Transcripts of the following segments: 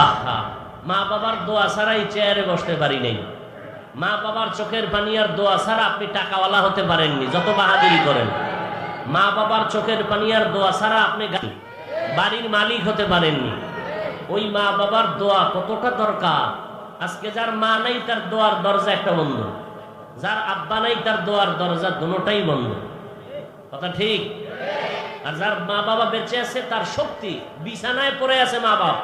আহা, মা বাবার দোয়া ছাড়াই চেয়ারে বসতে পারি নাই। মা বাবার চোখের পানি আর দোয়া ছাড়া আপনি টাকাওয়ালা হতে পারেননি, যত বাহাদুরি করেন। মা বাবার চোখের পানি আর দোয়া ছাড়া আপনি বাড়ির মালিক হতে পারেননি। ওই মা বাবার দোয়া কতটা দরকার। আজকে যার মা নাই তার দোয়ার দরজা একটা বন্ধ, যার আব্বা নাই তার দোয়ার দরজা দুটোটাই বন্ধ। কথা ঠিক? আর যার মা বাবা বেঁচে আছে তার শক্তি, বিছানায় পড়ে আছে মা বাপ,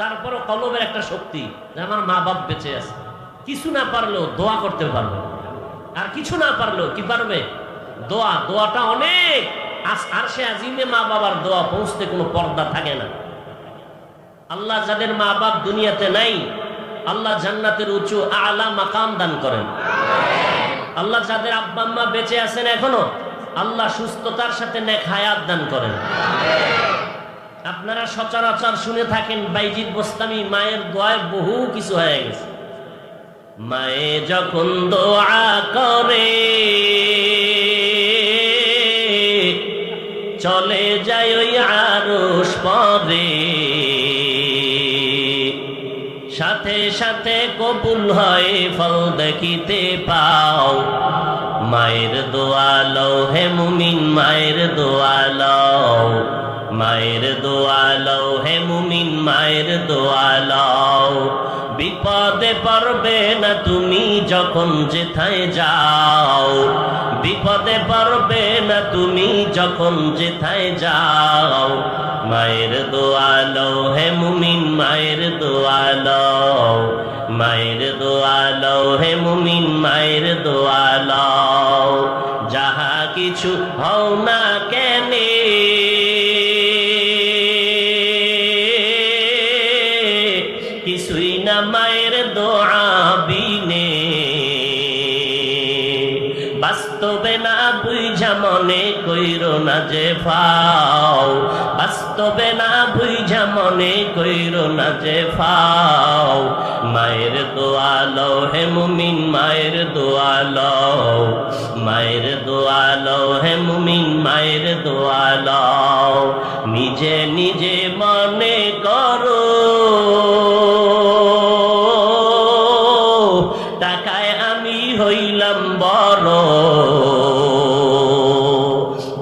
তারপরে কলবের একটা শক্তি যে আমার মা বাপ বেঁচে আছে। কিছু না পারলেও দোয়া করতে পারবে, আর কিছু না পারলেও কি পারবে? দোয়া। দোয়াটা অনেক। আরশে আজিমে মা বাবার দোয়া পৌঁছতে কোনো পর্দা থাকে না। আল্লাহ যাদের মা বাপ দুনিয়াতে নাই, আল্লাহ জান্নাতের উঁচু আলা মাকাম দান করেন। আল্লাহ যাদের আব্বা আম্মা বেঁচে আছেন এখনো, আল্লাহ সুস্থতার সাথে নেক হায়াত দান করেন। আপনারা সচরাচর শুনে থাকেন বাইজিদ বোস্তামি মায়ের দোয়ায় বহু কিছু হয়ে গেছে। মায়ে যখন দোয়া করে চলে যায় ওই আরশ পরে, সাথে সাথে কবুল হয় ফল দেখিতে পাও। মায়ের দোয়া লও হে মুমিন, মায়ের দোয়া লও, মায়ের দোয়া লও হে মুমিন, মায়ের দোয়া লও। বিপদে পড়বে না তুমি যখন যেথায় যাও, বিপদে পড়বে না তুমি যখন যেথায় যাও। মায়ের দোয়া লও হে মুমিন, মায়ের দোয়া লও, মায়ের দোয়া লও হে মুমিন, মায়ের দোয়া লও। যাহা কিছু হও না কেনে কিছুই না মায়ের দোয়া বিনে। বাস্তবে না বুঝা মনে কইরো না যে ফাও, বাস্তবে না বুঝা মনে কইরো না যে ফাও। মায়ের দোয়া লও হে মুমিন, মায়ের দোয়া লও, মায়ের দোয়া লও হে মুমিন, মায়ের দোয়া লও। নিজে নিজে মনে করো টাকায় আমি হইলাম বড়,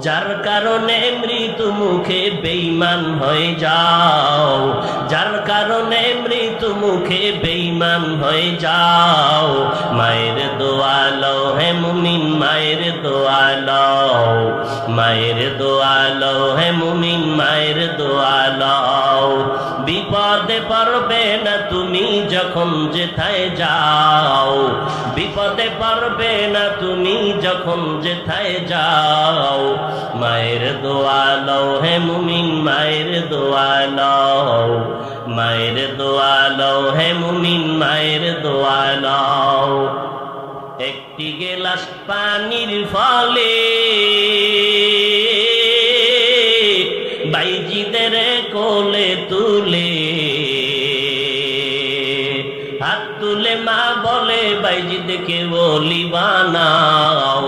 যার কারণে মৃত্যু মুখে বেঈমান হয়ে যাও, যার কারণে মৃত্যু মুখে বেঈমান হয়ে যাও। মায়ের দোয়া লও হে মুমিন, মায়ের দোয়া লও, মায়ের দোয়া লও হে মুমিন, মায়ের দোয়া লও। বিপদে পড়বে না তুমি যখন যেথায় যাও, বিপদে পড়বে না তুমি যখন যেথায় যাও। মায়ের দোয়া লও হে মুমিন, মায়ের দোয়া লও, মায়ের দোয়া লও হে মুমিন, মায়ের দোয়া লও। একটি গেলাস পানির ফলে বাইজিদের কোলে তুলে, হাত তুলে মা বলে বাইজিদকে ওলি বানাও,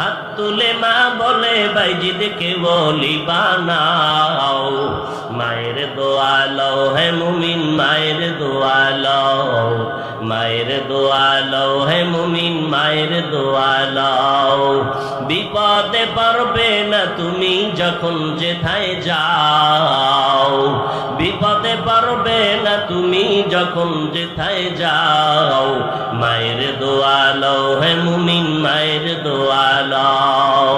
হাত তুলে মা বলে বাইজিদকে ওলি বানাও। মায়ের দোয়া লও হে মুমিন, মায়ের দোয়া লও, মায়ের দোয়া লও হে মুমিন, মায়ের দোয়া লও। বিপদে পড়বে না তুমি যখন যেথায় যাও, বিপদে পড়বে না তুমি যখন যেথায় যাও। মায়ের দোয়া লও হে মুমিন, মায়ের দোয়া লও।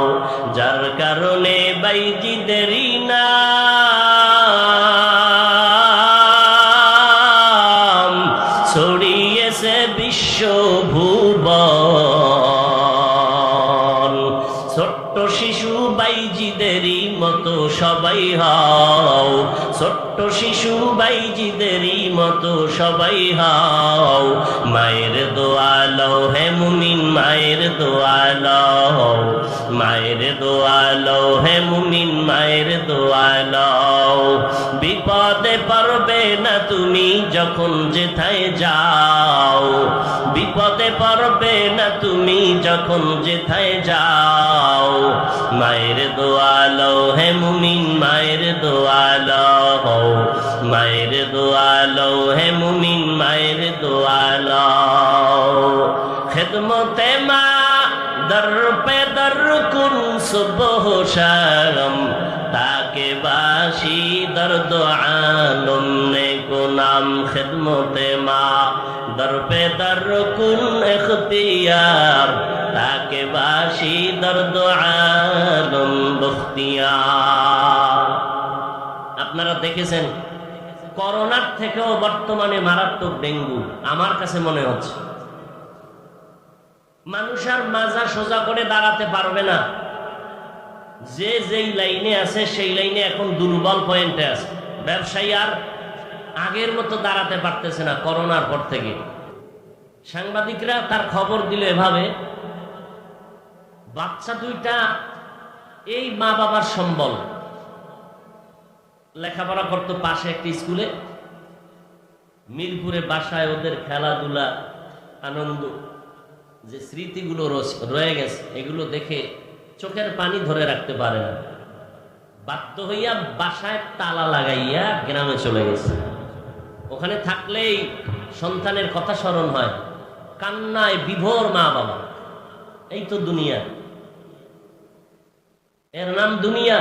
যার কারণে বাইজিদেরই নাম ছড়িয়েছে বিশ্ব ভুবন। ছোট্ট শিশু বাইজিদেরই মতো সবাই হও, ছোট্ট শিশু বাইজিদেরই মতো সবাই হও। মায়ের দোয়া লও হে মুমিন, মায়ের দোয়া লও, মায়ের দোয়া লও হে মুমিন, মায়ের দোয়া লও। বিপদে পড়বে না তুমি যখন যেথায় যাও, বিপদে পড়বে না তুমি যখন যেথায় যাও। মায়ের দোয়া লও হে মুমিন, মায়ের দোয়া লও, মায়ের দোয়া লও হে মুমিন মায়ের দোয়া লও খিদমতে মা দর পে দর কুন সুবহ শাম তাকে বাসি দর্দ আলম নে কো নাম খিদমতে মা দর পে দর কুন ইখতিয়ার তাকে বাসি দর্দ আলম বখতিয়ার। আপনারা দেখেছেন করোনার থেকেও বর্তমানে মারাত্মক ডেঙ্গু আমার কাছে মনে হচ্ছে। মানুষ আর মাজা সোজা করে দাঁড়াতে পারবে না, যে যেই লাইনে আছে সেই লাইনে এখন দুর্বল পয়েন্টে আছে। ব্যবসায়ী আর আগের মতো দাঁড়াতে পারতেছে না করোনার পর থেকে। সাংবাদিকরা তার খবর দিল এভাবে, বাচ্চা দুইটা এই মা বাবার সম্বল, লেখাপড়া করতো পাশে একটি স্কুলে, মিরপুরে বাসায় ওদের খেলাধুলা আনন্দ যে স্মৃতিগুলো রয়ে গেছে এগুলো দেখে চোখের পানি ধরে রাখতে পারে না, বাধ্য হইয়া বাসায় তালা লাগাইয়া গ্রামে চলে গেছে। ওখানে থাকলেই সন্তানের কথা স্মরণ হয়, কান্নায় বিভোর মা বাবা। এই তো দুনিয়া, এর নাম দুনিয়া।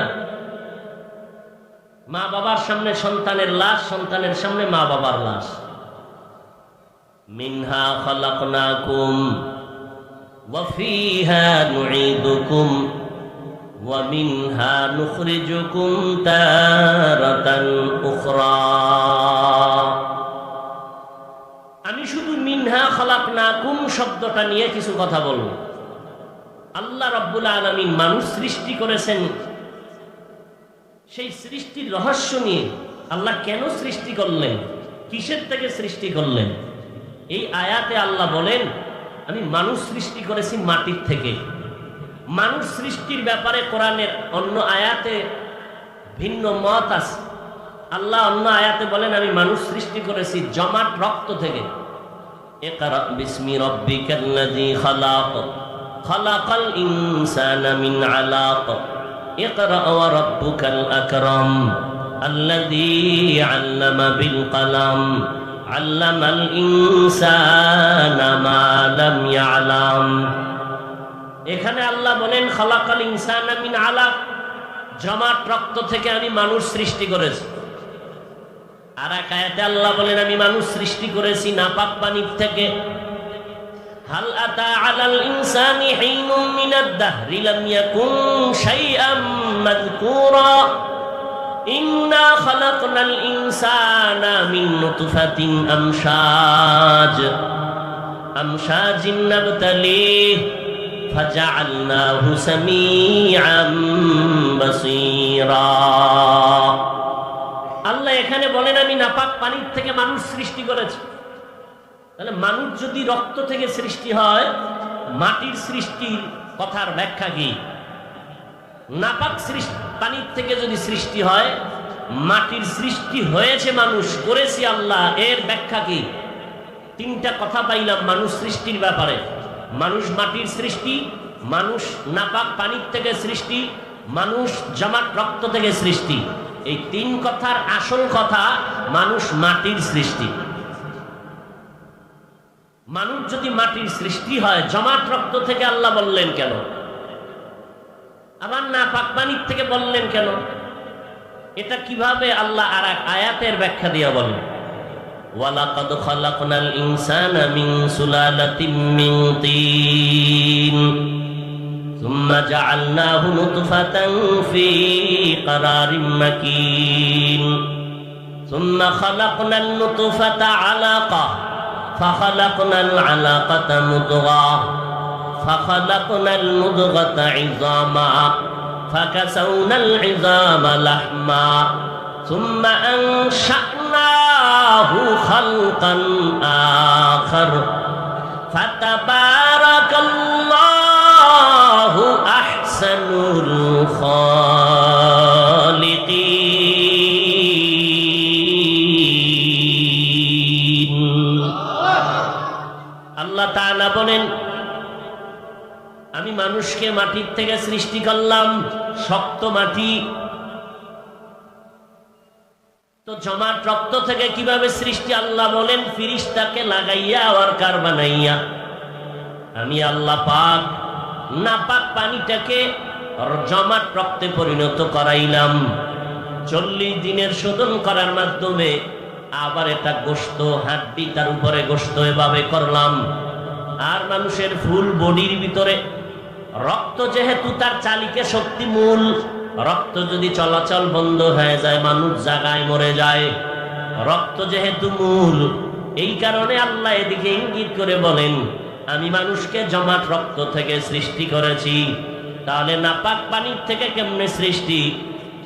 মা বাবার সামনে সন্তানের লাশ, সন্তানের সামনে মা বাবার লাশ। মিনহা খালাকনাকুম ওয়া ফিহা নুঈদুকুম ওয়া মিনহা নুখরিজুকুম তারাতান উখরা। আমি শুধু মিনহা খালাকনাকুম শব্দটা নিয়ে কিছু কথা বলবো। আল্লাহ রাব্বুল আলামিন মানুষ সৃষ্টি করেছেন, সেই সৃষ্টির রহস্য নিয়ে আল্লাহ কেন সৃষ্টি করলেন, কিসের থেকে সৃষ্টি করলেন, এই আয়াতে আল্লাহ বলেন আমি মানুষ সৃষ্টি করেছি মাটির থেকে। মানুষ সৃষ্টির ব্যাপারে কোরআনের অন্য আয়াতে ভিন্ন মত আছে। আল্লাহ অন্য আয়াতে বলেন আমি মানুষ সৃষ্টি করেছি জমাট রক্ত থেকে। ইকরা বিসমি রাব্বিকাল্লাযী খালাক খালাকাল ইনসানা মিন আলাক ইকরা ওয়া রাব্বুকাল আকরাম আল্লাযী আল্লামা বিল কলম আল্লামাল ইনসানা মা লাম ইয়ালাম। এখানে আল্লাহ বলেন খালাকাল ইনসানা মিন আলাক, জমাট রক্ত থেকে আমি মানুষ সৃষ্টি করেছি। আর এক আয়াতে আল্লাহ বলেন আমি মানুষ সৃষ্টি করেছি নাপাক পানির থেকে। হাল আতা আলাল ইনসানি হিনুম মিনাদ দাহরি লাম ইয়াকুন শাইআম মাযকুরা ইন্না খালাকনাল ইনসানা মিন নুতফাতিন আমশাজিন নাবতালিহি ফাজআলনাহু সামিআম বাসীরা। আল্লাহ এখানে বলেন আমি নাপাক পানির থেকে মানুষ সৃষ্টি করেছি। তাহলে মানুষ যদি রক্ত থেকে সৃষ্টি হয়, মাটির সৃষ্টির কথার ব্যাখ্যা কি? নাপাক পানির থেকে যদি সৃষ্টি হয়, মাটির সৃষ্টি হয়েছে মানুষ করেছি আল্লাহ, এর ব্যাখ্যা কি? তিনটা কথা পাইলাম মানুষ সৃষ্টির ব্যাপারে। মানুষ মাটির সৃষ্টি, মানুষ নাপাক পানির থেকে সৃষ্টি, মানুষ জমাট রক্ত থেকে সৃষ্টি। এই তিন কথার আসল কথা মানুষ মাটির সৃষ্টি। মানুষ যদি মাটির সৃষ্টি হয়, জমাট রক্ত থেকে আল্লাহ বললেন কেন? আবার নাপাক পানির থেকে বললেন কেন? এটা কিভাবে আল্লাহ আর এক আয়াতের ব্যাখ্যা দিয়ে বলেন, ওয়ালাকাদ খালাকনাল ইনসানা মিন সুলালাতিন মিন তিন সুম্মা জাআলনাহু নুতফাতান ফি ক্বারারিন মাকিন সুম্মা খালাকনান নুতফাতা আলাকা ফাখালাকনাল আলাকাতা মুদগাহ ফাখালাকনাল মুদগাতা ইযামা ফাকাসাউনাল ইযামা লাহমা সুম্মা আনশা'নাহু খালকান আখার ফাতাবারাকাল্লাহু আহসানুল খালিকিন। আল্লাহ তাআলা বলেন আমি মানুষকে মাটির থেকে সৃষ্টি করলাম, শক্ত মাটি। তো জমাট রক্ত থেকে কিভাবে সৃষ্টি? আল্লাহ বলেন ফিরিস্তাকে লাগাইয়া আর কার বানাইয়া আমি আল্লাহ পাক নাপাক পানিটাকে জমাট রক্তে পরিণত করাইলাম। 40 দিনের শোধন করার মাধ্যমে আবার এটা গোশত, হাড্ডি, তার উপরে গোশত এভাবে করলাম। আর মানুষের ফুল বডির ভিতরে রক্ত যেহেতু তার চালিকা শক্তি মূল, রক্ত যদি চলাচল বন্ধ হয়ে যায় মানুষ জায়গায় মরে যায়। রক্ত যেহেতু মূল, এই কারণে আল্লাহ এদিকে ইঙ্গিত করে বলেন আমি মানুষকে জমাট রক্ত থেকে সৃষ্টি করেছি। তাহলে নাপাক পানির থেকে কেমনে সৃষ্টি?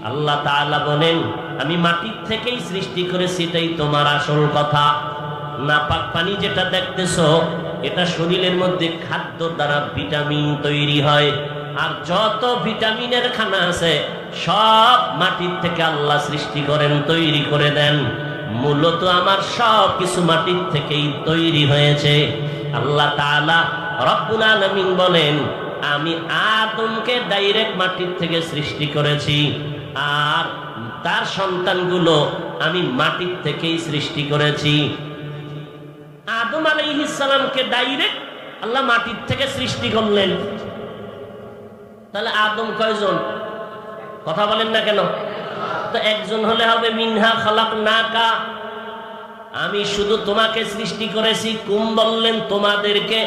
আল্লাহ তাআলা বলেন আমি মাটির থেকেই সৃষ্টি করেছি। এটাই তোমার আসল কথা। নাপাক পানি যেটা দেখতেছো এটা শরীরের মধ্যে খাদ্য দ্বারা ভিটামিন তৈরি হয়। আর যত ভিটামিনের খানা আছে সব মাটির থেকে আল্লাহ সৃষ্টি করেন, তৈরি করে দেন। মূলত আমার সব কিছু মাটির থেকেই তৈরি হয়েছে। আল্লাহ তাআলা রব্বুল আলামিন বলেন আমি আদমকে ডাইরেক্ট মাটির থেকে সৃষ্টি করেছি, আর তার সন্তানগুলো আমি মাটির থেকেই সৃষ্টি করেছি। আদম আলাইহিস সালামকে ডাইরেক্ট আল্লাহ মাটির থেকে সৃষ্টি করলেন। তাহলে আদম কয়জন? কথা বলেন না কেন? তো একজন হলে হবে মিনহা খালাকনাকা, আমি শুধু তোমাকে সৃষ্টি করেছি। কুম বললেন তোমাদেরকে,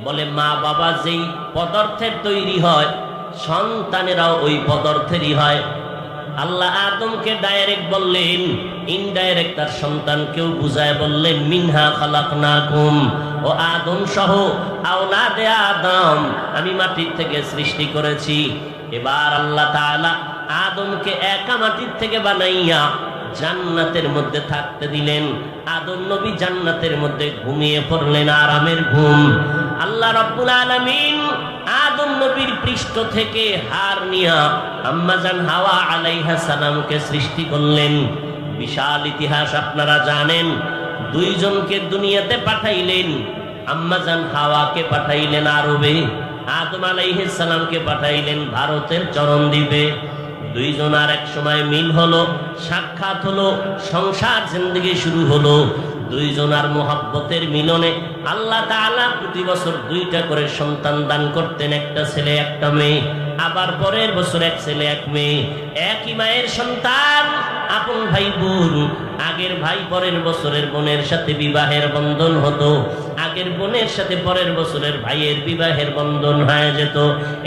বলে মা বাবা যেই পদার্থের তৈরি হয় সন্তানেরাও ওই পদার্থেরই হয়। আল্লাহ আদমকে ডাইরেক্ট বললেন, ইনডাইরেক্ট তার সন্তানকেও বুঝায় বললেন মিনহা খালাকনাকুম, ও আদম সহ আওলাদে আদম আমি মাটির থেকে সৃষ্টি করেছি। এবার আল্লাহ তাআলা আদমকে একা মাটির থেকে বানাইয়া জান্নাতের মধ্যে থাকতে দিলেন। আদম নবী জান্নাতের মধ্যে ঘুমিয়ে পড়লেন, আরামের ঘুম। আল্লাহ রাব্বুল আলামিন আদম নবীর পৃষ্ঠ থেকে হার নিয়া আম্মাজান হাওয়া আলাইহিস সালামকে সৃষ্টি করলেন। বিশাল ইতিহাস আপনারা জানেন। দুইজনকে দুনিয়াতে পাঠাইলেন। আম্মাজান হাওয়াকে পাঠাইলেন আরবে, আদম আলাইহিস সালামকে পাঠাইলেন ভারতের চরণদ্বীপে। দুইজন আর এক সময় মিল হলো, সাক্ষাৎ হলো, সংসার জিন্দেগি শুরু হলো। দুইজনার মোহাব্বতের মিলনে আল্লাহ তাআলা প্রতি বছর 2টা করে সন্তান দান করতেন, একটা ছেলে একটা মেয়ে। আবার পরের বছর এক ছেলে এক মেয়ে, একই মায়ের সন্তান, আপন ভাই বোন। আগের ভাই পরের বছরের বোনের সাথে বিবাহের বন্ধন হতো, আগের বোনের সাথে পরের বছরের ভাইয়ের বিবাহের বন্ধন হয়ে যেত।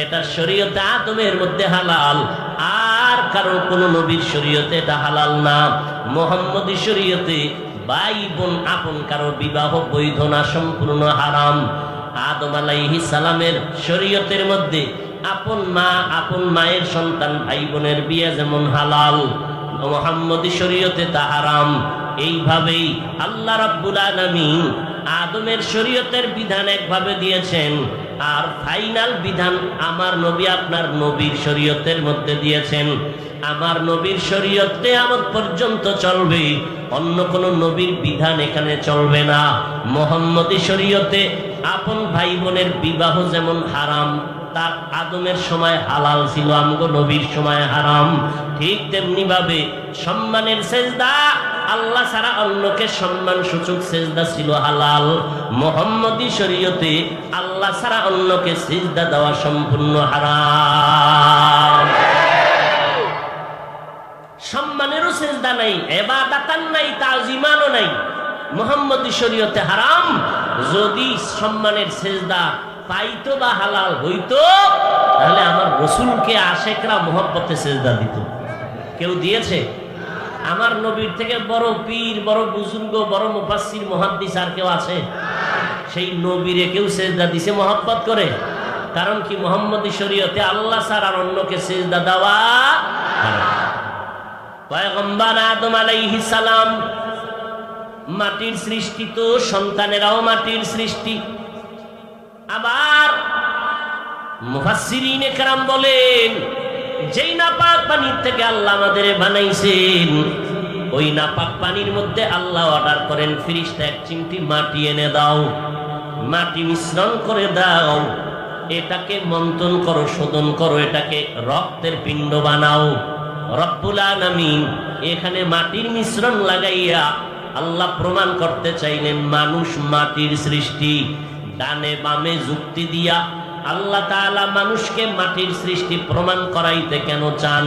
এটা শরীয়তে আদমের মধ্যে হালাল, আর কারো কোনো নবীর শরীয়তে এটা হালাল না। মুহাম্মদী শরীয়তে ভাই বোন আপন কারো বিবাহ বৈধ না, সম্পূর্ণ হারাম। আদম আলাইহিস সালামের শরীয়তের মধ্যে আপন মা আপন মায়ের সন্তান ভাই বোনের বিয়ে যেমন হালাল, মুহাম্মদী শরীয়তে তা হারাম। এইভাবেই আল্লাহ রাব্বুল আলামিন আদমের শরীয়তের বিধান একভাবে দিয়েছেন, আর ফাইনাল বিধান আমার নবী আপনার নবীর শরীয়তের মধ্যে দিয়েছেন। আমার নবীর শরীয়ত কিয়ামত পর্যন্ত চলবে, অন্য কোন নবীর বিধান এখানে চলবে না। মুহাম্মদী শরীয়তে আপন ভাই বোনের বিবাহ যেমন হারাম, তার আদমের সময় হালাল ছিল, আমগো নবীর সময় হারাম। ঠিক তেমনি ভাবে সম্মানের সেজদা, আল্লাহ ছাড়া অন্যকে সম্মান সূচক সেজদা ছিল হালাল। মুহাম্মদী শরীয়তে আল্লাহ ছাড়া অন্যকে সেজদা দেওয়া সম্পূর্ণ হারাম। সম্মানেরও সেজদা নাই, ইবাদাতান নাই, তাজিমানও নাই। মুহাম্মদী শরীয়তে হারাম। যদি সম্মানের সেজদা পাইতো বা হালাল হইতো, তাহলে আমার রাসূলকে আশেকরা মুহাব্বতে সেজদা দিত। কেউ দিয়েছে? আমার নবীর থেকে বড় পীর, বড় বুজুর্গ, বড় মুফাসসির, মুহাদ্দিস আর কেউ আছে? সেই নবীরে কেউ সেজদা দিছে মুহাব্বত করে? কারণ কি? মুহাম্মদী শরীয়তে আল্লাহ ছাড়া আর অন্যকে সেজদা দেওয়া হারাম। পয়গম্বর আদম আলাইহিস সালাম মাটির সৃষ্টি, তো সন্তানেরাও মাটির সৃষ্টি। আবার মুফাসসিরিনে কেরাম বলেন যেই নাপাক পানির থেকে আল্লাহ আমাদের বানাইছেন, ওই নাপাক পানির মধ্যে আল্লাহ অর্ডার করেন ফেরেশতা 1 চিমটি মাটি এনে দাও, মাটি মিশ্রণ করে দাও, এটাকে মন্থন করো, শোধন করো, এটাকে রক্তের পিণ্ড বানাও। রব্বুল আলামিন এখানে মাটির মিশ্রণ লাগাইয়া আল্লাহ প্রমাণ করতে চাইলেন মানুষ মাটির সৃষ্টি। ডানে বামে যুক্তি দিয়া আল্লাহ তাআলা মানুষকে মাটির সৃষ্টি প্রমাণ করাইতে কেন চান?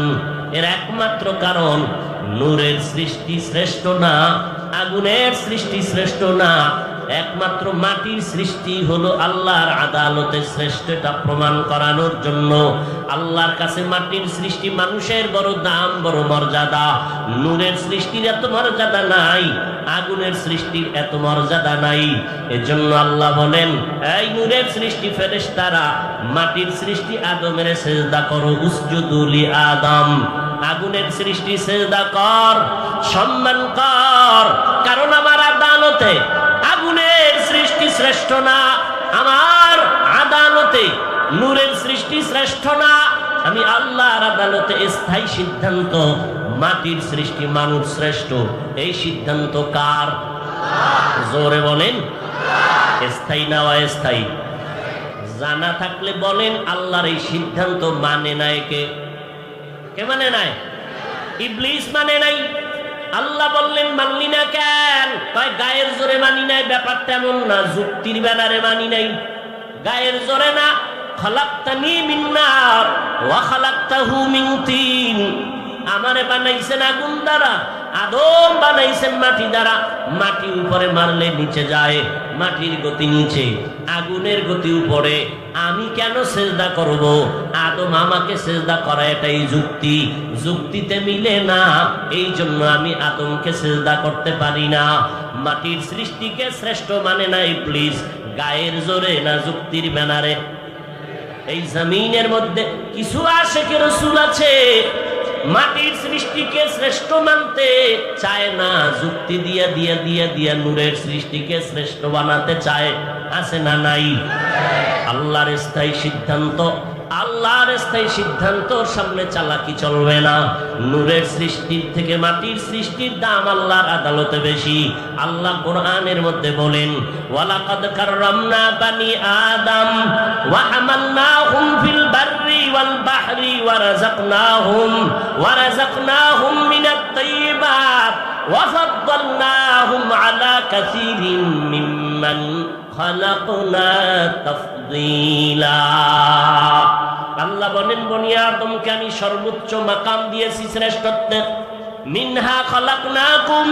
এর একমাত্র কারণ, নূরের সৃষ্টি শ্রেষ্ঠ না, আগুনের সৃষ্টি শ্রেষ্ঠ না, একমাত্র মাটির সৃষ্টি হলো আল্লাহর আদালতে শ্রেষ্ঠ। এটা প্রমাণ করানোর জন্য আল্লাহর কাছে মাটির সৃষ্টি মানুষের বড় দাম, বড় মর্যাদা। নূরের সৃষ্টির এত মর্যাদা নাই, আগুনের সৃষ্টির এত মর্যাদা নাই। এজন্য আল্লাহ বলেন, এই নূরের সৃষ্টি ফেরেশতারা, মাটির সৃষ্টি আদমের সেজদা করো, উসজুদু লি আদম। আগুনের সৃষ্টি সেজদা কর, সম্মান কর, কারণ আমার আদালতে আগুনের সৃষ্টি শ্রেষ্ঠ না, আমার আদালতে নূরের সৃষ্টি শ্রেষ্ঠ না। আমি আল্লাহর আদালতে স্থায়ী সিদ্ধান্ত, মাটির সৃষ্টি মানুষ শ্রেষ্ঠ। এই সিদ্ধান্ত কার? জোরে বলেন, স্থায়ী না অস্থায়ী? জানা থাকলে বলেন, আল্লাহর এই সিদ্ধান্ত মানে নাই কে? কে মানে নাই? ইবলিস মানে নাই। আল্লাহ বললেন মানলি না কেন? কয় গায়ের জোরে মানি নাই। ব্যাপারটা এমন না, যুক্তির ব্যানারে মানি নাই, গায়ের জোরে না। খালাকতানি মিন নার ওয়া খালাকতাহু মিন তিন। আমারে বানাইছেন আগুন দ্বারা, আদম বানাইছেন মাটি দ্বারা। মাটি উপরে মারলে নিচে যায়, মাটির গতি নিচে, আগুনের গতি উপরে। আমি কেন সেজদা করব? আদম আমাকে সেজদা করা, এটাই যুক্তি। যুক্তিতে মিলে না, এই জন্য আমি আদমকে সেজদা করতে পারি না। মাটির সৃষ্টিকে শ্রেষ্ঠ মানে না ইবলিস, গায়ের জোরে না যুক্তির ব্যানারে। এই জমিনের মধ্যে কিছু আশিক রাসূল আছে, মাটির সৃষ্টিকে শ্রেষ্ঠ মানতে চায় না, যুক্তি দিয়া দিয়া দিয়া দিয়া নূরের সৃষ্টিকে শ্রেষ্ঠ বানাতে চায়। আছে না নাই? আল্লাহর স্থায়ী সিদ্ধান্ত, আল্লাহর স্থায়ী সিদ্ধান্তর সামনে চালাকি চলবে না। নূরের সৃষ্টির থেকে মাটির সৃষ্টির দাম আল্লাহর আদালতে বেশি। আল্লাহ কোরআনের মধ্যে বলেন, ওয়ালাকাদ কাররামনা বানি আদম ওয়া হামালনাহুম ফিল বাররি ওয়াল বাহরি ওয়া রাযাকনাহুম মিনাত তাইয়্যিবাত ওয়া ফাদ্দালনাহুম আলা কাসীরিন মিম্মান খালাকনা তাফদীলা। আল্লাহ বলেন, বনি আদমকে আমি সর্বোচ্চ মাকাম দিয়েছি, শ্রেষ্ঠত্বের। মিনহা খালাকনাকুম।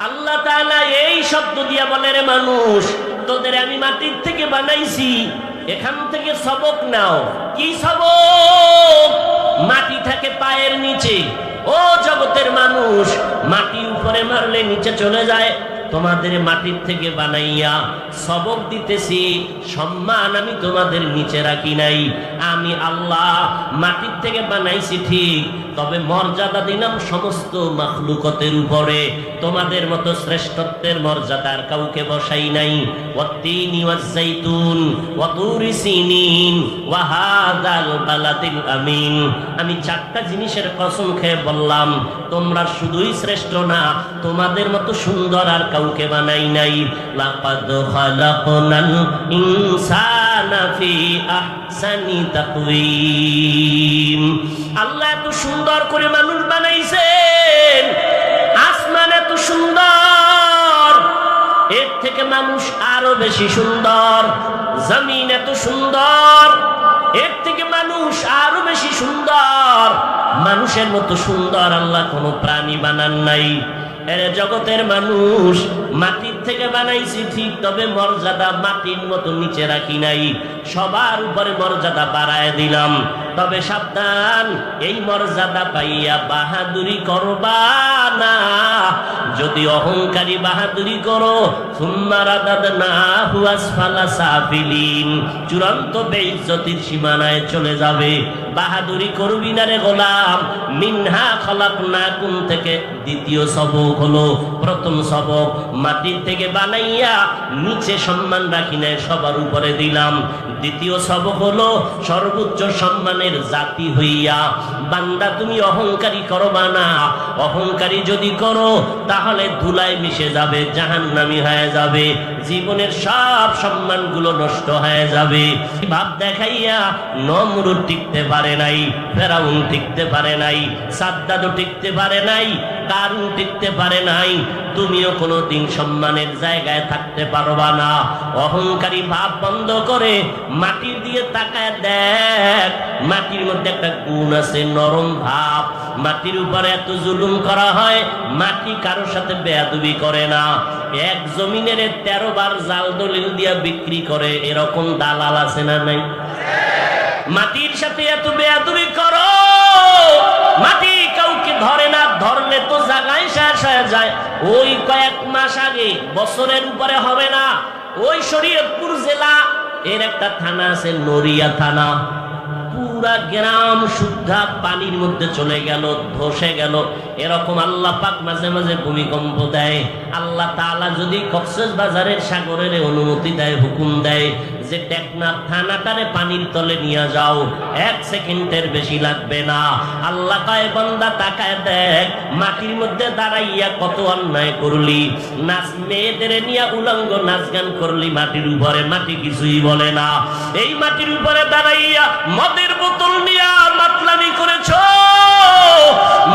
আল্লাহ তাআলা এই শব্দ দিয়া বলে, রে মানুষ, তোদের আমি মাটির থেকে বানাইছি, এখান থেকে সবক নাও। কি সবক? মাটি থাকে পায়ের নিচে। ও জগতের মানুষ, মাটি উপরে মারলে নিচে চলে যায়। তোমাদের মাটির থেকে বানাইয়া সবক দিতেছি, সম্মান আমি তোমাদের নিচে রাখি নাই। আমি আল্লাহ মাটির থেকে বানাইছি ঠিক, তবে মর্যাদা দিলাম সমস্ত মাখলুকতের উপরে। তোমাদের মতো শ্রেষ্ঠত্বের মর্যাদার কাউকে বসাই নাই। ওয়াত্তিনি ওয়াজ্জাইতুন ওয়া তুরি সিনিন ওয়া হাযাল বালাদিল আমিন। আমি চারটা জিনিসের কসম খেয়ে বললাম, তোমরা শুধুই শ্রেষ্ঠ না, তোমাদের মতো সুন্দর আর কাউকে বানাই নাই। লাকাদ খালাকনাল ইনসানা ফি আহসানি তাকওয়িম। আল্লাহ এত সুন্দর করে মানুষ বানাইছেন, আসমান এত সুন্দর, এর থেকে মানুষ আরো বেশি সুন্দর। জমিন এত সুন্দর, এর থেকে মানুষ আরো বেশি সুন্দর। মানুষের মতো সুন্দর আল্লাহ কোনো প্রাণী বানান নাই। এর জগতের মানুষ মাটির থেকে বানাইছি ঠিক, তবে মর্যাদা মাটির মতো নিচে রাখি নাই, সবার উপরে মর্যাদা বাড়ায় দিলাম। তবে সাবধান, এই মর্যাদা পাইয়া বাহাদুরি করবা না। যদি অহংকারী বাহাদুরি করো, সুম্মা রাদাদনাহু আসফালা সাফিলিন, চূড়ান্ত বেইজ্জতির সীমানায় চলে যাবে। বাহাদুরি করবি না রে গোলাম। মিনহা খালাকনাকুম থেকে দ্বিতীয় সবক হলো, প্রথম সবক মাটির থেকে বানাইয়া নিচে সম্মান রাখি নাই, সবার উপরে দিলাম। দ্বিতীয় সবক হলো সর্বোচ্চ সম্মানের জাতি হইয়া বান্দা তুমি অহংকারী করবা না। অহংকারী যদি করো তাহলে ধুলায় মিশে যাবে, জাহান্নামী হয়ে যাবে। জীবনের সব সম্মানগুলো নষ্ট হয়ে যাবে। ভাব দেখাইয়া নমরুদ টিকতে পারে নাই, ফেরাউন টিকতে পারে নাই, সাদ্দাদও টিকতে পারে নাই, কারুন টিকতে পারে নাই। তুমিও কোনোদিন সম্মানের জায়গায় থাকতে পারবা না। অহংকারী ভাব বন্ধ করে মাটির দিয়ে তাকায় দেখ, মাটির মধ্যে একটা গুণ আছে, নরম ভাব। মাটির উপরে এত জুলুম করা হয়, মাটি কারোর সাথে বেয়াদবি করে না। এক জমিনের 13 বার জাল দলিল দিয়া বিক্রি করে, এরকম দালাল আছে না নাই? মাটির সাথে এত বেয়াদবি করো, মাটি কাউকে ধরে না, ধরলে তো জায়গায় শেষ হয়ে যায়। ওই কয়েক মাস আগে, বছরের উপরে হবে না, ওই শরীয়তপুর জেলা এর একটা থানা আছে, নড়িয়া থানা, পুরা গ্রাম শুদ্ধা পানির মধ্যে চলে গেল, ধসে গেল। এরকম আল্লাহ পাক মাঝে মাঝে ভূমিকম্প দেয়। আল্লাহ তাআলা যদি কক্সবাজারের সাগরের অনুমতি দেয়, হুকুম দেয় যে টেকনাফ থানাটারে পানির তলে নিয়ে যাও, 1 সেকেন্ডের বেশি লাগবে না। আল্লাহ কয় বান্দা তাকায় দেখ, মাটির মধ্যে দাঁড়াইয়া কত অন্যায় করলি, নাচ মেয়েদের নিয়ে উলঙ্গ নাচ গান করলি মাটির উপরে, মাটি কিছুই বলে না। এই মাটির উপরে দাঁড়াইয়া মদের বোতল নিয়ে মাতলামি করেছ,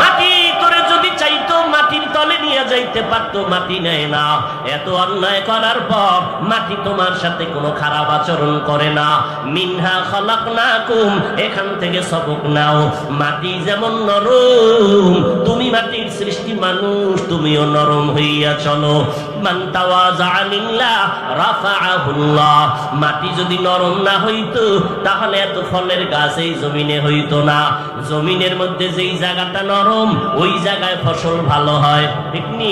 মাটি করে যদি চাইতো মাটির তলে নিয়ে যাইতে পারতো, মাটি নেয় না। এত অন্যায় করার পর মাটি তোমার সাথে কোনো খারাপ আচরণ করে না। মিনহা খালাকনাকুম, এখান থেকে সবক নাও। মাটি যেমন নরম, তুমি মাটির সৃষ্টি মানুষ, তুমিও নরম হইয়া চলো। মান তাওয়াযা লিল্লাহ রাফাআহুল্লাহ। মাটি যদি নরম না হইতো তাহলে এত ফলের গাছ এই জমিনে হইতো না। জমিনের মধ্যে যেই জায়গাটা নরম, ওই জায়গায় ফসল ভালো হয়, ঠিক নি?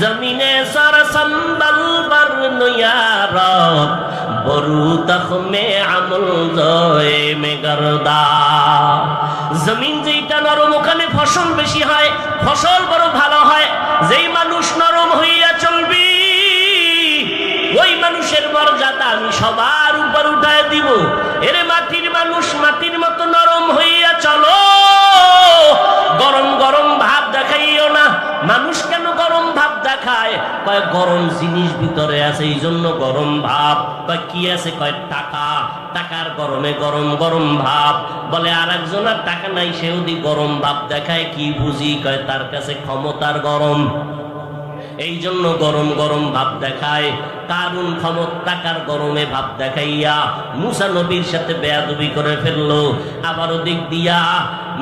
জমিনে সর সম্বল বর নয়ারত, বরু তখমে আমল জয়ে মে গরদা। জমিন যেইটা নরম, ওখানে ফসল বেশি হয়, ফসল বড় ভালো হয়। যেই মানুষ নরম হইয়া চলবি, ওই মানুষের মর্যাদা আমি সবার উপর উঠায় দিব। এরে মাটির মানুষ, মাটির মতো নরম হইয়া চলো। গরম গরম ভাব দেখাইও না। মানুষ কেন গরম ভাব দেখায়? কয় গরম জিনিস ভিতরে আছে, এই জন্য গরম ভাব। কয় কি আছে? কয় টাকা। টাকার গরমে গরম গরম ভাব। বলে আর একজনের টাকা নাই, সেও দি গরম ভাব দেখায়। কি বুঝি? কয় তার কাছে ক্ষমতার গরম, এই জন্য গরম গরম ভাব দেখায়। কারুন টাকার গরমে ভাব দেখাইয়া মুসা নবীর সাথে বেয়াদবি করে ফেললো। আবার ওদিক দিয়া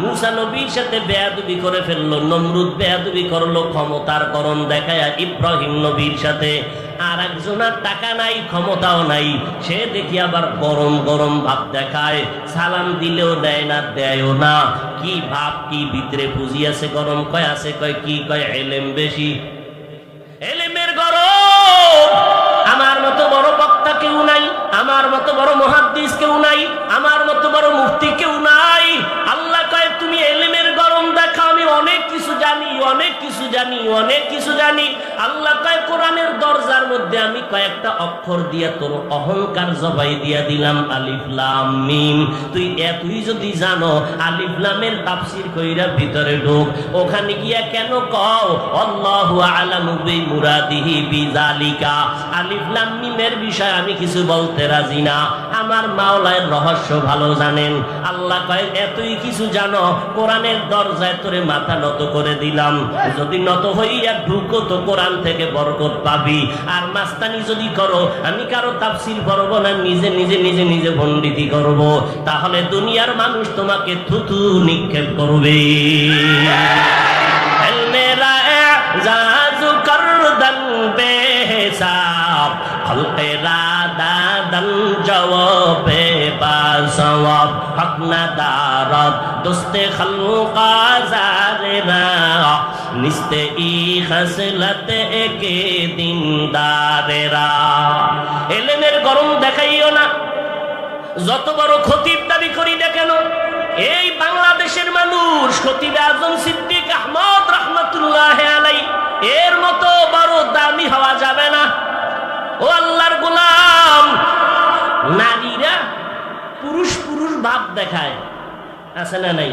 মুসা নবীর সাথে বেয়াদবি করে ফেললো। নমরুদ বেয়াদবি করলো ক্ষমতার গরম দেখাইয়া ইব্রাহিম নবীর সাথে। আর একজনের টাকা নাই, ক্ষমতাও নাই, সে দেখি আবার গরম গরম ভাব দেখায়। সালাম দিলেও দেয় না, দেয়ও না। কি ভাব, কি ভিতরে পুঁজি আছে গরম? কয় আছে। কয় কি? কয় এলেম বেশি, এলেমের গরম। আমার মতো বড় বক্তা কেউ নাই, আমার মতো বড় মুহাদ্দিস কেউ নাই, আমার মতো বড় মুফতি কেউ নাই। আল্লাহ কয় তুমি এলেমের গরম দেখাও, আমি অনেক কিছু জানি, অনেক কিছু জানি, অনেক কিছু জানি। আল্লাহ কয় কোরআনের দরজার মধ্যে আমি কয়েকটা অক্ষর দিয়া তোর অহংকার জবাই দিয়া দিলাম, আলিফ লাম মিম। তুই এতই যদি জানো, আলিফ লামের তাফসীর কইরা ভিতরে ঢোক। ওখানে গিয়া কেন কও আল্লাহু আ'লামু বিমুরাদিহি বিযালিকা? আলিফ লাম মিমের বিষয় আমি কিছু বলতে রাজি না, আমার মাওলার রহস্য ভালো জানেন। আল্লাহ কয় এতই কিছু জানো, কোরআনের দরজায় তোরে মাথা নত করে দিলাম। যদি নত হইয়া ঢুকো তো কোরআন থেকে বরকত পাবি। আর মাস্তানি যদি করো, আমি কারো তাফসীর পড়ব না, নিজে নিজে নিজে নিজে পণ্ডিতি করব, তাহলে দুনিয়ার মানুষ তোমাকে থুতু নিক্ষেপ করবে। মেরা জাজু করদন বেহিসাব, খলকেরা দাদন জওয়াবে বাসওয়াব, হক না দারদ দোস্তে খলকা জারেরা, নিস্তে ই খসলতে একে দিনদারেরা। এলেমের গরম দেখাইও না। যত বড় খতিব দাবি করি না কেন, এই বাংলাদেশের মানুষ খতিব আজম সিদ্দিক আহমদ রাহমাতুল্লাহ আলাইহি এর মতো বড় দামি হওয়া যাবে না। ও আল্লাহর গোলাম, নারীরা পুরুষ পুরুষ ভাব দেখায়, আছে না নাই?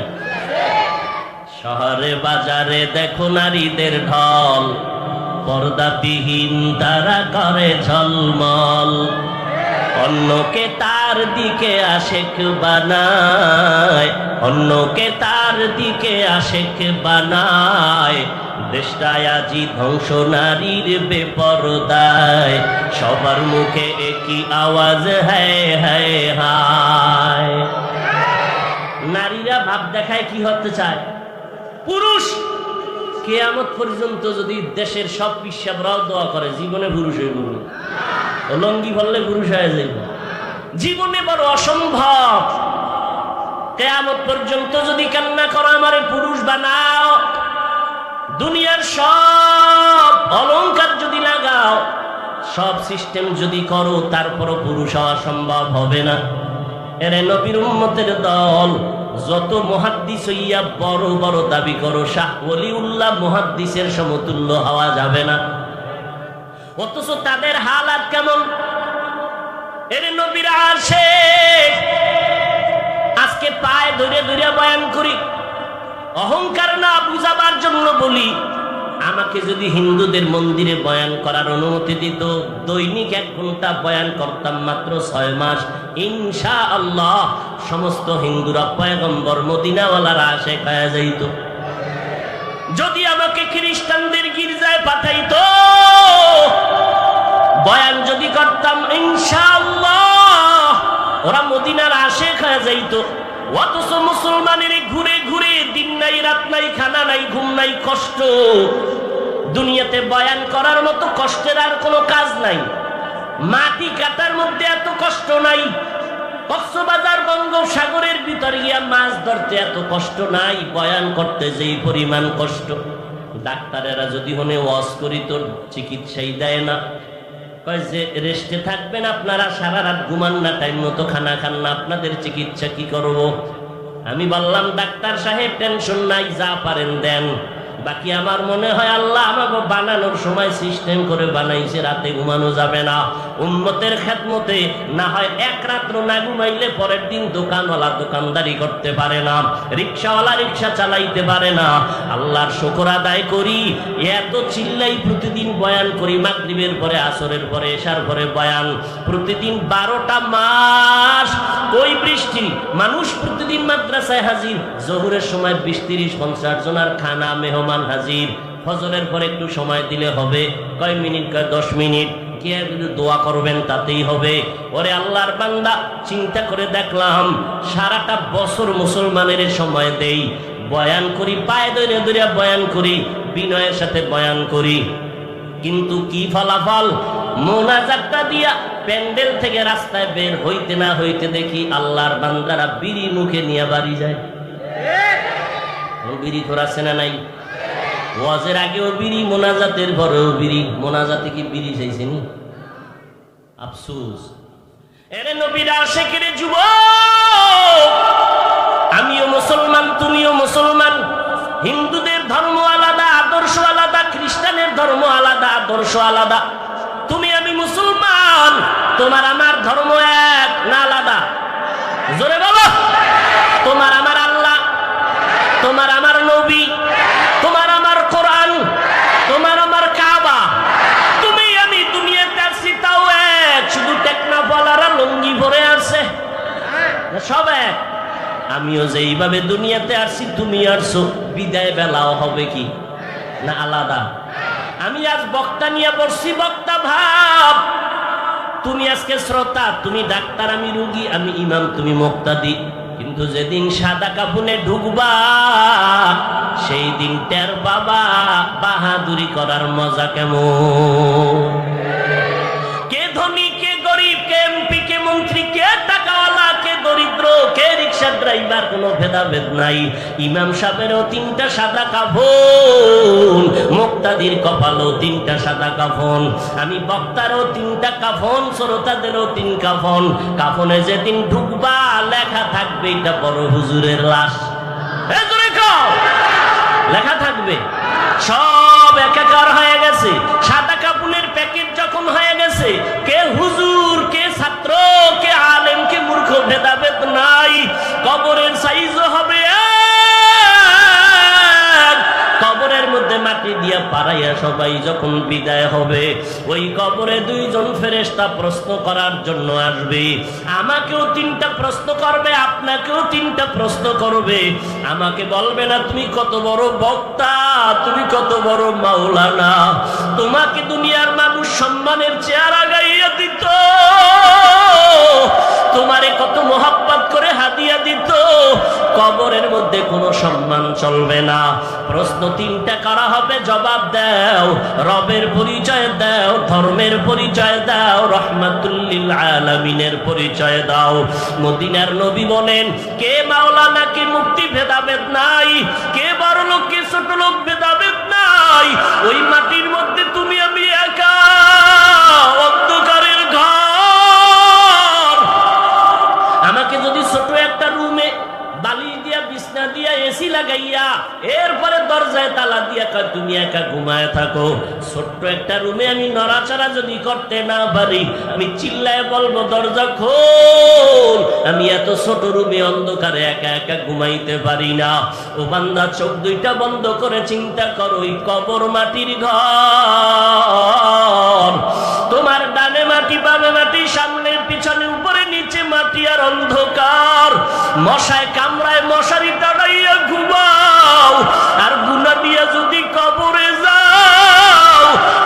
শহরে বাজারে দেখো নারীদের ঢল, পর্দাবিহীন তারা করে ঝলমল, অন্যকে তার দিকে আশেক বানায়, অন্যকে তার দিকে আশেক বানায়। দেশটায় আজি ধ্বংস নারীর বেপরদায়, সবার মুখে একই আওয়াজ হ্যায় হ্যায় হায়। নারীরা ভাব দেখায় কি হতে চায়, পুরুষ। কিয়ামত পর্যন্ত যদি দেশের সব পিসাবরাও দোয়া করে জীবনে পুরুষ হইব, লঙ্গি বললে পুরুষ হয়ে যাইব, জীবনে বড় অসম্ভব। কিয়ামত পর্যন্ত যদি কান্না করো আমারে পুরুষ বানাও, দুনিয়ার সব অলংকার যদি লাগাও, সব সিস্টেম যদি করো, তারপরও পুরুষ হওয়া সম্ভব হবে না। এরে নবীর উম্মতের দল, যত মুহাদ্দিস হইয়া বড় বড় দাবি করো, শাহ ওলিউল্লাহ মুহাদ্দিসের সমতুল্য হওয়া যাবে না। অথচ তাদের হালাত কেমন? এরে নবীর আশিক, আজকে পায়ে ধরে ধরে বয়ান করি, অহংকার না বুঝাবার জন্য বলি। আমাকে যদি হিন্দুদের মন্দিরে বয়ান করার অনুমতি দিত, দৈনিক 1 ঘন্টা বয়ান করতাম, মাত্র 6 মাস, ইনশাআল্লাহ সমস্ত হিন্দুরা পয়গম্বর মদিনাওয়ালার আশিক হয়ে যাইত। যদি আমাকে খ্রিস্টানদের গির্জায় পাঠাইতো, বয়ান যদি করতাম, ইনশাআল্লাহ ওরা মদিনার আশিক হয়ে যাইত। অথচ মুসলমানের ঘুরে ঘুরে দিন নাই রাত নাই, খানা নাই ঘুম নাই, কষ্ট। দুনিয়াতে বয়ান করার মতো কষ্টের আর কোনো কাজ নাই। মাটি কাটার মধ্যে এত কষ্ট নাই, কক্সবাজার বঙ্গোপসাগরের ভিতরে গিয়া মাছ ধরতে এত কষ্ট নাই, বয়ান করতে যেই পরিমাণ কষ্ট। ডাক্তারেরা যদি মনে ওয়াজ করি তোর চিকিৎসাই দেয় না, কয় যে রেস্টে থাকবেন আপনারা, সারা রাত ঘুমান না, টাইম মতো খানা খান না, আপনাদের চিকিৎসা কি করব? আমি বললাম ডাক্তার সাহেব টেনশন নাই, যা পারেন দেন, বাকি আমার মনে হয় আল্লাহ আমাকে বানানোর সময় সিস্টেম করে বানাইছে, রাতে ঘুমানো যাবে না, উম্মতের খেদমতে না হয় 1 রাত্র না ঘুমাইলে পরের দিন দোকানওয়ালা দোকানদারি করতে পারে না, রিক্সাওয়ালা রিক্সা চালাইতে পারে না। আল্লাহর শুকর আদায় করি, এত চিল্লাই প্রতিদিন বয়ান করি, মাগরিবের পরে, আসরের পরে, এশার পরে বয়ান, প্রতিদিন 12টা মাস। ওই বৃষ্টি, মানুষ প্রতিদিন মাদ্রাসায় হাজির, জোহরের সময় 20-30-50 জনের খানা মেহমান হাজির, ফজরের পরে একটু সময় দিলে হবে, কয় মিনিট, কয় 10 মিনিট, কে দোয়া করবেন তাতেই হবে। ওরে আল্লাহর বান্দা, চিন্তা করে দেখলাম সারাটা বছর মুসলমানের সময় দেই, বয়ান করি, পায়ে ধরে ধরে বয়ান করি, বিনয়ের সাথে বয়ান করি, কিন্তু কি ফলাফল? মোনাজাতটা দিয়া প্যান্ডেল থেকে রাস্তায় বের হইতে না হইতে দেখি আল্লাহর বান্দারা বিড়ি মুখে নিয়ে বাড়ি যায়। বিড়ি করাছে না নাই? ওয়াজের আগেও বিড়ি, মোনাজাতের পরেও বিড়ি। মোনাজাতে কি বিড়ি চাইছেনি? আফসোস। এরে নবীর আশিকের যুবক, আমিও মুসলমান, তুমিও মুসলমান। হিন্দুদের ধর্ম আলাদা, আদর্শ আলাদা, খ্রিস্টানের ধর্ম আলাদা, আদর্শ আলাদা। তুমি আমি মুসলমান, তোমার আমার ধর্ম এক না আলাদা? জোরে বলো। তোমার আমার আল্লাহ, তোমার আমার নবী, তোমার আমার কোরআন, তোমার আমার কাবা। তুমি আমি দুনিয়াতে আসছি তাও এক, শুধু টেকনাফলারা লুঙ্গি পরে আসছে, সব এক। আমিও যেইভাবে দুনিয়াতে আসছি তুমি আসছো, বিদায় বেলাও হবে কি না আলাদা? আমি আজ বক্তা নিয়ে বসছি, বক্তা ভাব। তুমি আজকে শ্রোতা, তুমি ডাক্তার, আমি রুগী, আমি ইমাম, তুমি মুক্তাদি। কিন্তু যেদিন সাদা কাফনে ঢুকবা, সেই দিন টের বাবা বাহাদুরি করার মজা কেমন। কে ধনী, কে গরিব, কে এমপি, কে মন্ত্রী, কে টাকাওয়ালা, কে দরিদ্র, কে রিক্সা ড্রাইভার, কোনো ভেদাভেদ নাই। ইমাম সাহেবেরও 3টা সাদা কাফন, মুক্তাদির কপালও 3টা সাদা কাফন, আমি বক্তারও 3টা কাফন, শ্রোতাদেরও 3 কাফন। কাফনে যেদিন ঢুকবা লেখা থাকবে এটা বড় হুজুরের লাশ। লেখা থাকবে, সব একাকার হয়ে গেছে। সাদা কাফনের প্যাকেট যখন হয়ে গেছে, কে হুজুর, কে ছাত্র, কে আলেম, কে মূর্খ ভেদাভেদ নাই। কবরের সাইজও হবে এক। কবরের মধ্যে মাটি দিয়া পাড়াইয়া সবাই যখন বিদায় হবে, ওই কবরে দুইজন ফেরেশতা প্রশ্ন করার জন্য আসবে। আমাকেও 3টা প্রশ্ন করবে, আপনাকেও 3টা প্রশ্ন করবে। আমাকে বলবে না তুমি কত বড় বক্তা, তুমি কত বড় মাওলানা, তোমাকে দুনিয়ার মানুষ সম্মানের চেহারা গাইয়া দিত, তোমারে কত মোহাব্বত করে হাদিয়া দিত, কবরের মধ্যে কোনো সম্মান চলবে না। প্রশ্ন 3টা করা হবে, জবাব দাও, রবের পরিচয় দাও, ধর্মের পরিচয় দাও, রহমাতুল লিল আলামিনের পরিচয় দাও। মদিনার নবী বলেন, কে মাওলানা, কে মুক্তি ভেদাভেদ নাই, কে বড় লোক, কে ছোট লোক ভেদাভেদ নাই। ওই মাটির মধ্যে তুমি আমি একা, অন্ধকারের ঘর। আমাকে যদি ছোট একটা রুমে বালি দিয়া, বিছনা দিয়া, এসি লাগাইয়া, এরপরে দরজায় তালা দিয়া কয় তুমি একা ঘুমায় থাকো, ছোট্ট একটা রুমে আমি নড়াচড়া যদি করতে না পারি, আমি চিল্লায় বলবো দরজা খোল, আমি এত ছোট রুমে অন্ধকারে একা একা ঘুমাইতে পারি না। ও বান্দা, চোখ 2টা বন্ধ করে চিন্তা করো, ওই কবর মাটির ঘর, তোমার ডানে মাটি, বামে মাটি, সামনে পিছনে, উপরে নিচে মাটি আর অন্ধকার। মশায় কামড়ায়, মশারি টানাইয়া ঘুমাও, আর গুনা দিয়া যদি কবরে যাও,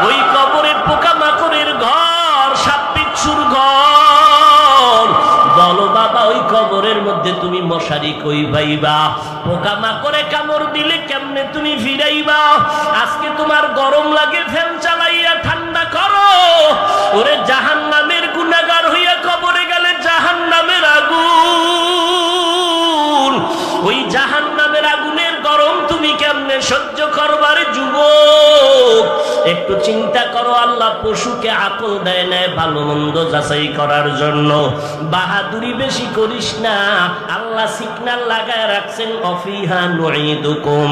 ওই কবরে পোকামাকড়ের ঘর, সাপ বিচ্ছুর ঘর। বলো বাবা, ওই কবরের মধ্যে তুমি মশারি কই পাইবা? পোকামাকড়ে কামড় দিলে কেমনে তুমি ফিরাইবা? আজকে তোমার গরম লাগে, ফ্যান চালাইয়া ঠান্ডা করো। ওরে জাহান্নামের গুনাহগার হইয়া কবরে গেলে জাহান্নামের আগুন, ওই জাহান্নামের আগুনের গরম তুমি কেমনে সহ্য করবারে যুবক? একটু চিন্তা করো, আল্লাহ পশুকে আকল দেয় না ভালো মন্দ যাচাই করার জন্য। বাহাদুরি বেশি করিস না, আল্লাহ সিগন্যাল লাগায় রাখছেন, অফিহা নুঈদুকুম।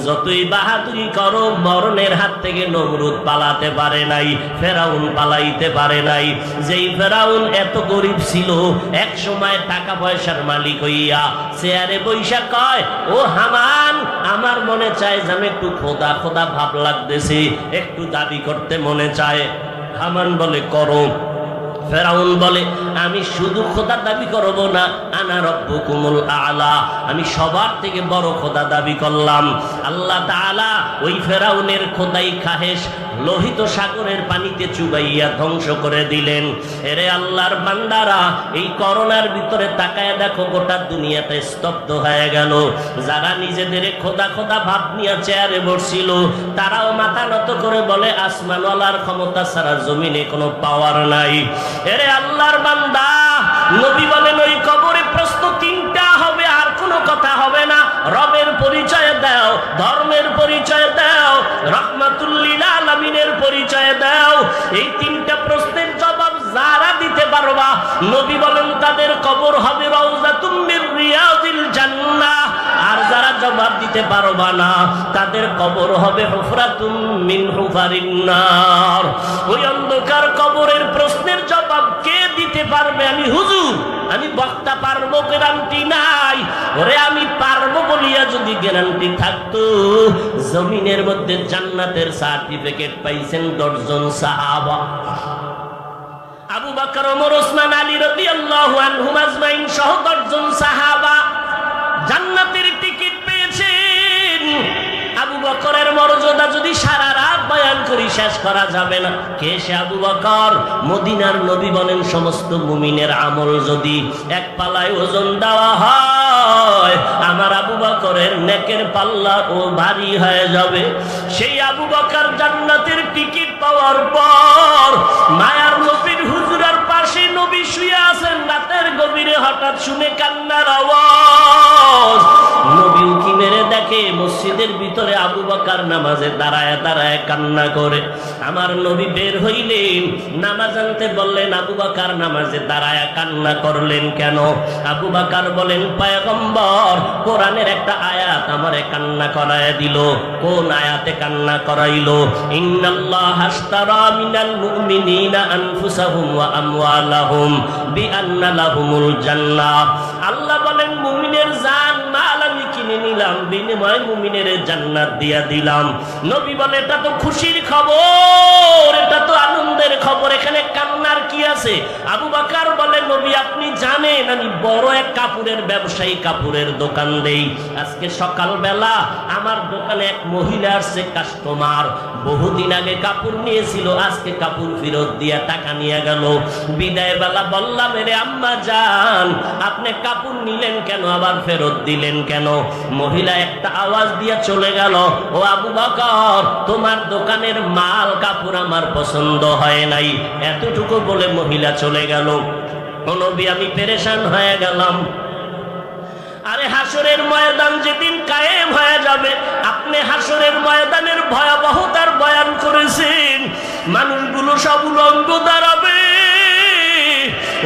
যতই বাহাদুরি করো, মরণের হাত থেকে নমরুদ পালাতে পারে নাই, ফেরাউন পালাইতে পারে নাই। যেই ফেরাউন এত গরিব ছিল, এক সময় টাকা পয়সার মালিক হইয়া চেয়ারে বৈশা কয়, ও হামান, আমার মনে চায় যে আমি একটু খোদা খোদা ভাব লাগতেছে, একটু দাবি করতে মনে চায়। হামান বলে করো। ফেরাউন বলে, আমি শুধু খোদা দাবি করব না, আনা রব্বুকুমুল আলা, আমি সবার থেকে বড় খোদা দাবি করলাম। আল্লাহ তাআলা ওই ফেরাউনের খোদাই খাহেশ লোহিত সাগরের পানিতে চুবাইয়া ধ্বংস করে দিলেন। এরে আল্লাহর বান্দারা, এই করোনার ভিতরে তাকায় দেখো, গোটা দুনিয়াতে স্তব্ধ হয়ে গেল। যারা নিজেদের খোদা খোদা ভাব নিয়ে চেয়ারে বসছিল, তারাও মাথা নত করে বলে, আসমানওয়ালার ক্ষমতা ছাড়া জমিনে কোনো পাওয়ার নাই। এরে আল্লাহর বান্দা, নবী বলেন, ওই কবরে প্রশ্ন 3টা হবে, আর কোনো কথা হবে না। রবের পরিচয় দাও, ধর্মের পরিচয় দাও, রহমাতুল লিল আলামিনের পরিচয় দাও। এই 3টা প্রশ্নের জবাব যারা দিতে পারবা, নবী বলেন তাদের কবর হবে রাউযাতুম মির রিয়াজিল জান্নাহ। আর যারা জবাব দিতে পারবা না, তাদের কবর হবে হুফরাতুম মিন হুফারিন নার। ওই অন্ধকার কবরের প্রশ্নের জবাব কে দিতে পারবে? আমি হুজুর, আমি বক্তা পারবো, গ্যারান্টি নাই। ওরে আমি পারবো বলিয়া যদি গ্যারান্টি থাকতো, জমিনের মধ্যে জান্নাতের সার্টিফিকেট পাইছেন 10 জন সাহাবা। আবু বকর, ওমর, ওসমান, আলী রাদিয়াল্লাহু আনহুম আজমাইন সহ 10 জন সাহাবা জান্নাতের টিকিট পেয়েছেন। আবু বকরের মর্যাদা যদি সারা রাত বয়ান করি শেষ করা যাবে না। কে সে আবু বকর? মদিনার নবী বলেন, সমস্ত মুমিনের আমল যদি এক পাল্লায় ওজন দেওয়া হয়, আমার আবু বকরের নেকের পাল্লা ও ভারী হয়ে যাবে। সেই আবু বকর জান্নাতের টিকিট পাওয়ার পর মায়ার নবীর হুজরার পাশে নবী শুয়ে আছেন। রাতের গভীরে হঠাৎ শুনে কান্নার আওয়াজ। নবী উকি মেরে দেখে মসজিদের ভিতরে আবু বকর নামাজে দাঁড়ায় দাঁড়ায় কান্না করে। আমার নবী বের হইলেন, নামাজ আনতে বললেন, আবু বকর নামাজে দাঁড়ায় কান্না করলেন কেন? আবু বকর বলেন, পয়গম্বর, কোরআনের একটা আয়াত আমারে কান্না করায় দিল। কোন আয়াতে কান্না করাইলো? ইন্নাল্লাহা আশতারা মিনাল মুমিনিনা আনফুসাহুম ওয়া আমওয়ালাহুম বিআন্না লাহুমুল জান্নাহ। আল্লাহ বলেন, মুমিনের জান মাল আমি কিনে কিনে নিলাম, বিনিময়ে মুমিনের জান্নাত দিয়া দিলাম। নবী বলে এটা তো খুশির খবর, এটা তো আনন্দের খবর, এখানে কান্নার কি আছে? আবু বকর বলে নবী আপনি জানেন আমি বড় এক কাপড়ের ব্যবসায়ী, কাপড়ের দোকান দেই। আজকে সকালবেলা আমার দোকানে এক মহিলা আসছে কাস্টমার, বহুদিন আগে কাপড় নিয়েছিল, আজকে কাপড় ফেরত দিয়া টাকা নিয়ে গেল। বিদায় বেলা বললাম রে আম্মা জান আপনি কাপড় নিলেন কেন, আবার ফেরত দিলেন কেন? মহিলা একটা আওয়াজ দিয়া চলে গেল, ও আবু বকর তোমার দোকানের মাল কাপড় আমার পছন্দ হয় নাই। এতটুকু বলে মহিলা চলে গেল। ও নবী আমি পেরেশান হয়ে গেলাম। আরে হাসরের ময়দান যেদিন কায়েম হয়ে যাবে, আপনি হাসরের ময়দানের ভয়াবহতার বয়ান করেছেন, মানুষগুলো সব উলঙ্গ দাঁড়াবে,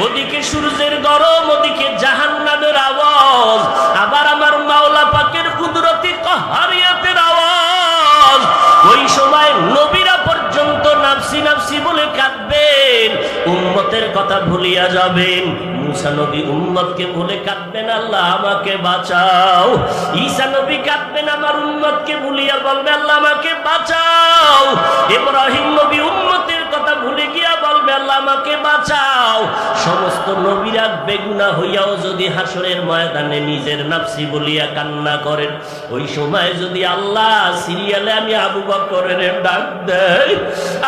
ওদিকে সূর্যের গরম, ওদিকে জাহান্নামের আওয়াজ, আবার আমার মাওলা পাকের কুদরতি কাহারিয়াতের আওয়াজ। ওই সময় নবীরা পর্যন্ত নাফসি নাফসি বলে কাঁদবেন, উম্মতের কথা ভুলিয়া যাবেন। মুসা নবী উম্মতকে ভুলে কাঁদবেন, আল্লাহ আমাকে বাঁচাও। ঈসা নবী কাঁদবেন, আমার উম্মতকে ভুলিয়া বলবে আল্লাহ আমাকে বাঁচাও। ইব্রাহিম নবী উম্মতের কথা ভুলে গিয়া বলবে আল্লাহ আমাকে বাঁচাও। সমস্ত নবীরা বেগুনাহ হইয়াও যদি হাসরের ময়দানে নিজের নাফসি বলিয়া কান্না করেন, ওই সময় যদি আল্লাহ সিরিয়ালে আমি আবু বকরের ডাক দেয়,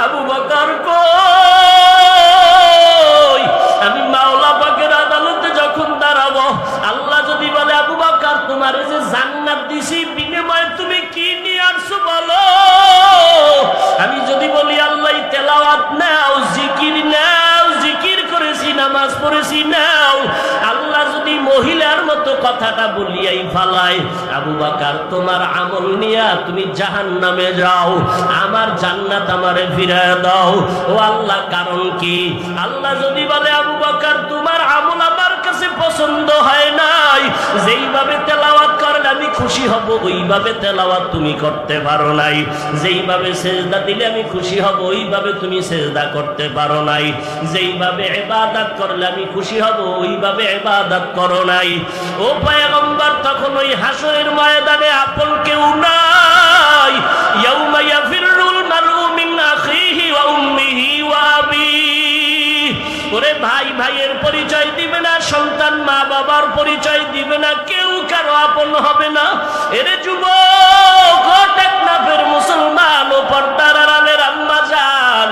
আবু বকর কই, আমি মাওলা পাকের আদালতে যখন দাঁড়াবো, আল্লাহ যদি বলে আবু বকর তোমার যে জান্নাত দিছি বিনিময়ে তুমি কি নিয়ে আসছো বলো, আমি যদি বলি আল্লাহ তেলাওয়াত নাও, জিকির নাও, জিকির করেছি, নামাজ পড়েছি নাও, আল্লাহ যদি মহিলার মতো কথাটা বলিয়াই ফালায়, আবু বকর তোমার আমল নিয়া তুমি জাহান্নামে যাও, আমার জান্নাত আমারে ফিরিয়ে দাও। ও আল্লাহ কারণ কি? আল্লাহ যদি বলে আবু বকর তোমার আমল আমার কাছে পছন্দ হয় নাই, যেইভাবে তেলাওয়াত করেন আমি খুশি হব, ওইভাবে তেলাওয়াত তুমি করতে পারো নাই, যেইভাবে সেজদা দিলে আমি খুশি হব, ওইভাবে তুমি সেজদা করতে পারো নাই, যেইভাবে ইবাদত করলে আমি খুশি হব, ওইভাবে ইবাদত করো নাই। ও পয়গম্বর তখন ওই হাসরের ময়দানে আপন কেউ নাই। ইয়াউমা ইয়াফিরুল মারউ মিন আখিহি ওয়া উম্মিহি ওয়া আবিহি। ওরে ভাই ভাইয়ের পরিচয় দিবে না, সন্তান মা বাবার পরিচয় দিবে না, কেউ কারো আপন হবে না। এরে যুবক টেকনাফের মুসলমান ও পর্দার আড়ালের আম্মা জান,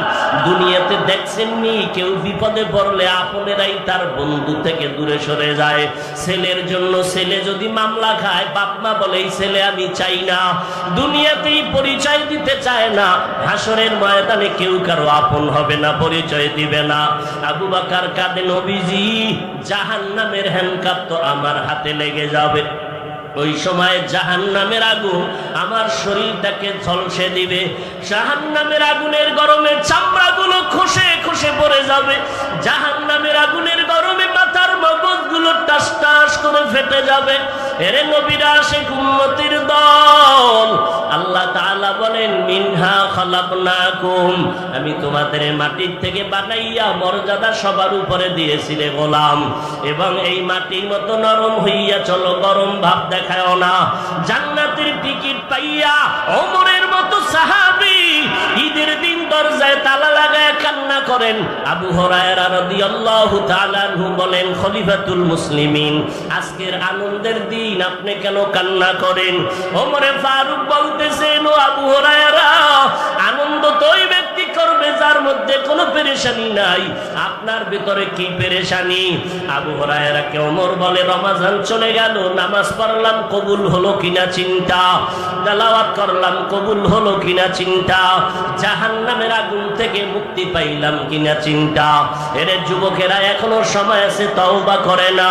দুনিয়াতে দেখছেননি কেউ বিপদে পড়লে আপনেরাই তার বন্ধু থেকে দূরে সরে যায়। ছেলের জন্য ছেলে যদি মামলা খায়, বাপ মা বলে এই ছেলে আমি চাই না, দুনিয়াতেই পরিচয় দিতে চায় না। হাসরের ময়দানে কেউ কারো আপন হবে না, পরিচয় দিবে না। আবু বকর কাঁদে নবীজি জাহান্নামের হ্যান্ডকাপ তো আমার হাতে লেগে যাবে, ওই সময় জাহান্নামের আগুন আমার শরীরটাকে ঝলসে দিবে, জাহান্নামের আগুনের গরমে চামড়াগুলো খসে খসে পড়ে যাবে, জাহান্নামের আগুনের গরমে মাথার মগজগুলো টাস টাস করে ফেটে যাবে। এরে নবীরা আশিক উম্মতের দল, আল্লাহ তাআলা বলেন মিনহা খালাকনাকুম, আমি তোমাদের মাটির থেকে বানাইয়া মর্যাদা সবার উপরে দিয়েছিলে গোলাম, এবং এই মাটির মতো নরম হইয়া চলো, গরম ভাব দেখায়ও না। জান্নাতের টিকিট পাইয়া ওমরের মতো সাহাবী ঈদের দিন দরজায় তালা লাগায় কান্না করেন। আবু হুরায়রা রাদিয়াল্লাহু তাআলা আনহু বলেন খলিফাতুল মুসলিমিন আজকের আনন্দের দিন আপনি কেন কান্না করেন? ওমরে ফারুক বলতেছেন ও আবু হুরায়রা আনন্দ তো ওই ব্যক্তি করবে যার মধ্যে কোনো পেরেশানি নাই, আপনার ভিতরে কি পেরেশানি? আবু হুরায়রাকে ওমর বলে রমজান চলে গেল, নামাজ পড়লাম কবুল হলো কিনা চিন্তা, তেলাওয়াত করলাম কবুল হলো কিনা চিন্তা, জাহান্নামের আগুন থেকে মুক্তি পাইলাম কিনা চিন্তা। এর যুবকেরা এখনো সময় আছে, তওবা করে না।